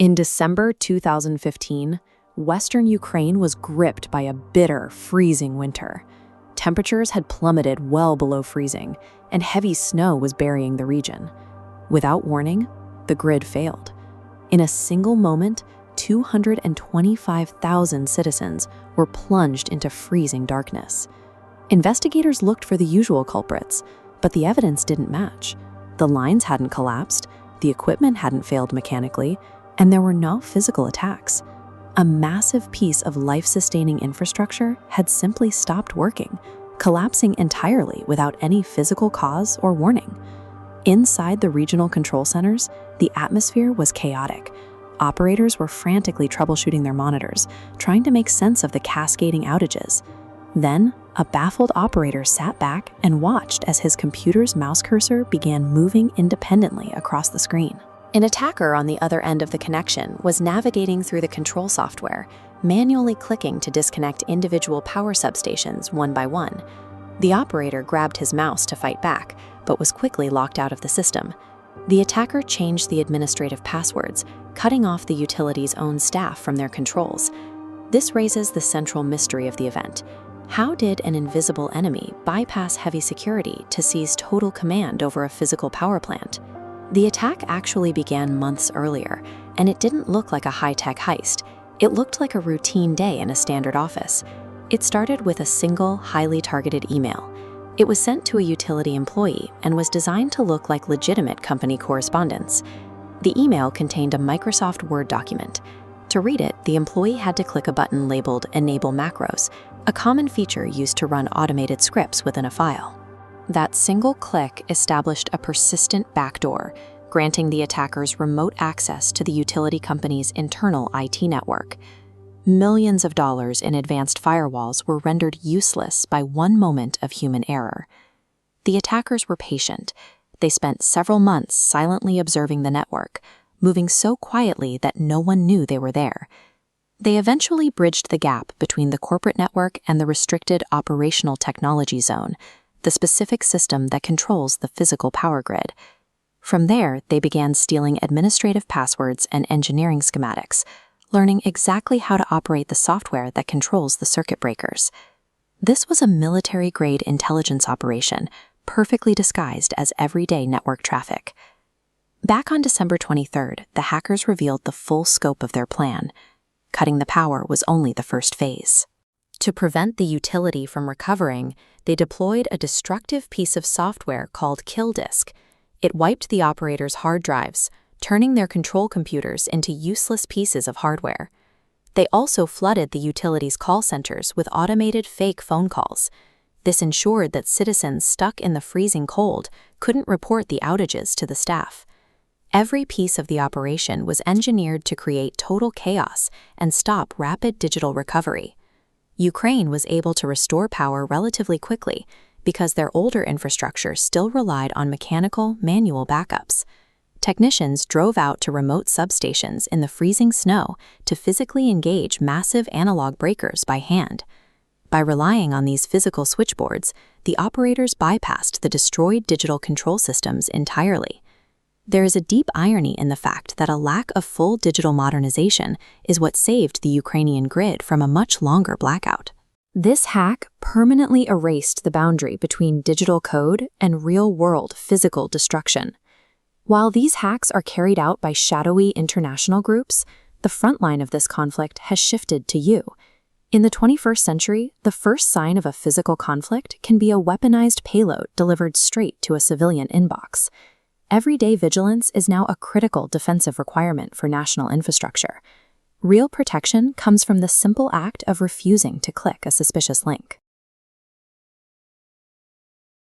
In December 2015, Western Ukraine was gripped by a bitter, freezing winter. Temperatures had plummeted well below freezing, and heavy snow was burying the region. Without warning, the grid failed. In a single moment, 225,000 citizens were plunged into freezing darkness. Investigators looked for the usual culprits, but the evidence didn't match. The lines hadn't collapsed, the equipment hadn't failed mechanically, and there were no physical attacks. A massive piece of life-sustaining infrastructure had simply stopped working, collapsing entirely without any physical cause or warning. Inside the regional control centers, the atmosphere was chaotic. Operators were frantically troubleshooting their monitors, trying to make sense of the cascading outages. Then, a baffled operator sat back and watched as his computer's mouse cursor began moving independently across the screen. An attacker on the other end of the connection was navigating through the control software, manually clicking to disconnect individual power substations one by one. The operator grabbed his mouse to fight back, but was quickly locked out of the system. The attacker changed the administrative passwords, cutting off the utility's own staff from their controls. This raises the central mystery of the event. How did an invisible enemy bypass heavy security to seize total command over a physical power plant? The attack actually began months earlier, and it didn't look like a high-tech heist. It looked like a routine day in a standard office. It started with a single, highly targeted email. It was sent to a utility employee and was designed to look like legitimate company correspondence. The email contained a Microsoft Word document. To read it, the employee had to click a button labeled Enable Macros, a common feature used to run automated scripts within a file. That single click established a persistent backdoor, granting the attackers remote access to the utility company's internal IT network. Millions of dollars in advanced firewalls were rendered useless by one moment of human error. The attackers were patient. They spent several months silently observing the network, moving so quietly that no one knew they were there. They eventually bridged the gap between the corporate network and the restricted operational technology zone, the specific system that controls the physical power grid. From there, they began stealing administrative passwords and engineering schematics, learning exactly how to operate the software that controls the circuit breakers. This was a military-grade intelligence operation, perfectly disguised as everyday network traffic. Back on December 23rd, the hackers revealed the full scope of their plan. Cutting the power was only the first phase. To prevent the utility from recovering, they deployed a destructive piece of software called Kill Disk. It wiped the operator's hard drives, turning their control computers into useless pieces of hardware. They also flooded the utility's call centers with automated fake phone calls. This ensured that citizens stuck in the freezing cold couldn't report the outages to the staff. Every piece of the operation was engineered to create total chaos and stop rapid digital recovery. Ukraine was able to restore power relatively quickly because their older infrastructure still relied on mechanical, manual backups. Technicians drove out to remote substations in the freezing snow to physically engage massive analog breakers by hand. By relying on these physical switchboards, the operators bypassed the destroyed digital control systems entirely. There is a deep irony in the fact that a lack of full digital modernization is what saved the Ukrainian grid from a much longer blackout. This hack permanently erased the boundary between digital code and real-world physical destruction. While these hacks are carried out by shadowy international groups, the front line of this conflict has shifted to you. In the 21st century, the first sign of a physical conflict can be a weaponized payload delivered straight to a civilian inbox. Everyday vigilance is now a critical defensive requirement for national infrastructure. Real protection comes from the simple act of refusing to click a suspicious link.